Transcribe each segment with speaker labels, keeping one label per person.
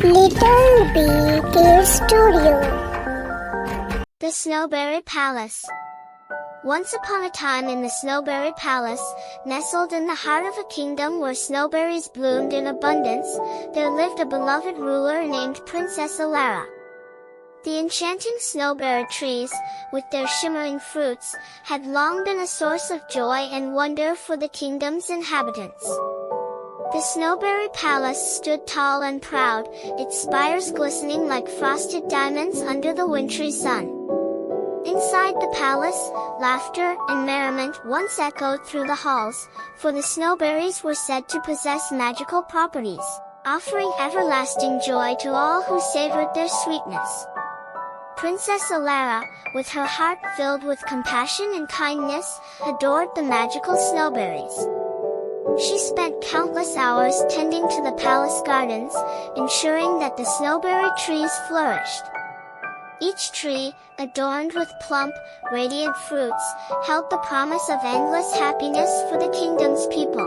Speaker 1: LittleBeeKidsStudio.
Speaker 2: The Snowberry Palace. Once upon a time in the Snowberry Palace, nestled in the heart of a kingdom where snowberries bloomed in abundance, there lived a beloved ruler named Princess Elara. The enchanting snowberry trees, with their shimmering fruits, had long been a source of joy and wonder for the kingdom's inhabitants. The Snowberry Palace stood tall and proud, its spires glistening like frosted diamonds under the wintry sun. Inside the palace, laughter and merriment once echoed through the halls, for the snowberries were said to possess magical properties, offering everlasting joy to all who savored their sweetness. Princess Elara, with her heart filled with compassion and kindness, adored the magical snowberries. She spent countless hours tending to the palace gardens, ensuring that the snowberry trees flourished. Each tree, adorned with plump, radiant fruits, held the promise of endless happiness for the kingdom's people.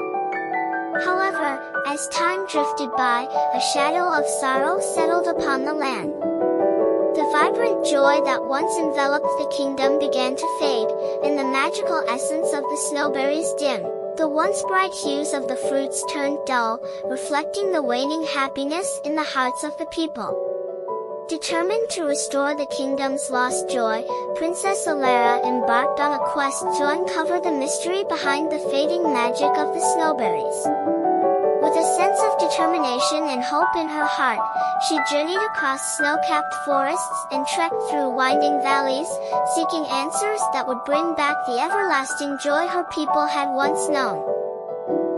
Speaker 2: However, as time drifted by, a shadow of sorrow settled upon the land. The vibrant joy that once enveloped the kingdom began to fade, and the magical essence of the snowberries dimmed. The once bright hues of the fruits turned dull, reflecting the waning happiness in the hearts of the people. Determined to restore the kingdom's lost joy, Princess Elara embarked on a quest to uncover the mystery behind the fading magic of the snowberries. With a sense of determination and hope in her heart, she journeyed across snow-capped forests and trekked through winding valleys, seeking answers that would bring back the everlasting joy her people had once known.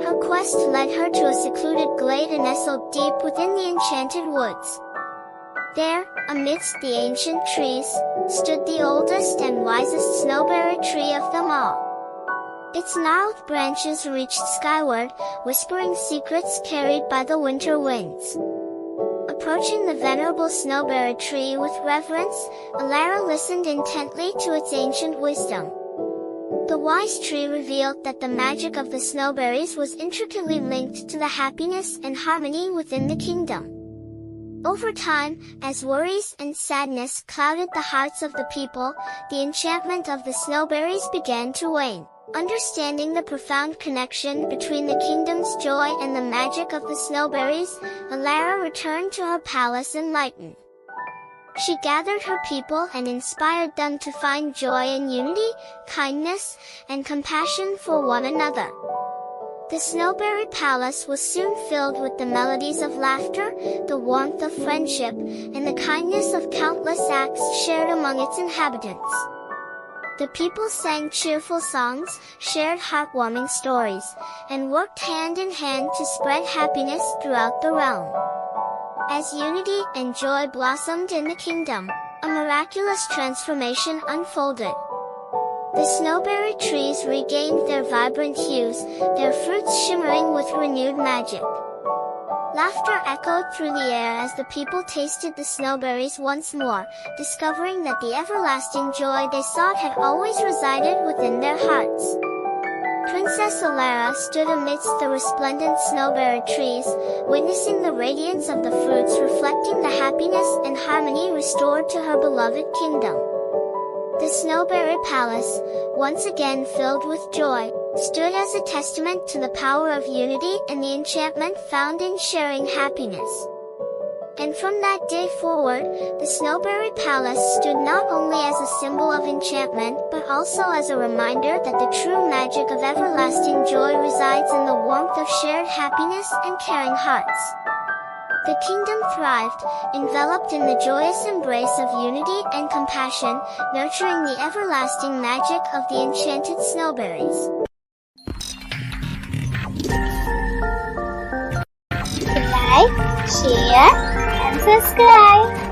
Speaker 2: Her quest led her to a secluded glade nestled deep within the Enchanted Woods. There, amidst the ancient trees, stood the oldest and wisest snowberry tree of them all. Its gnarled branches reached skyward, whispering secrets carried by the winter winds. Approaching the venerable snowberry tree with reverence, Elara listened intently to its ancient wisdom. The wise tree revealed that the magic of the snowberries was intricately linked to the happiness and harmony within the kingdom. Over time, as worries and sadness clouded the hearts of the people, the enchantment of the snowberries began to wane. Understanding the profound connection between the kingdom's joy and the magic of the snowberries, Elara returned to her palace enlightened. She gathered her people and inspired them to find joy in unity, kindness, and compassion for one another. The Snowberry Palace was soon filled with the melodies of laughter, the warmth of friendship, and the kindness of countless acts shared among its inhabitants. The people sang cheerful songs, shared heartwarming stories, and worked hand in hand to spread happiness throughout the realm. As unity and joy blossomed in the kingdom, a miraculous transformation unfolded. The snowberry trees regained their vibrant hues, their fruits shimmering with renewed magic. Laughter echoed through the air as the people tasted the snowberries once more, discovering that the everlasting joy they sought had always resided within their hearts. Princess Elara stood amidst the resplendent snowberry trees, witnessing the radiance of the fruits reflecting the happiness and harmony restored to her beloved kingdom. The Snowberry Palace, once again filled with joy, stood as a testament to the power of unity and the enchantment found in sharing happiness. And from that day forward, the Snowberry Palace stood not only as a symbol of enchantment but also as a reminder that the true magic of everlasting joy resides in the warmth of shared happiness and caring hearts. The kingdom thrived, enveloped in the joyous embrace of unity and compassion, nurturing the everlasting magic of the enchanted snowberries.
Speaker 1: Like, share, and subscribe.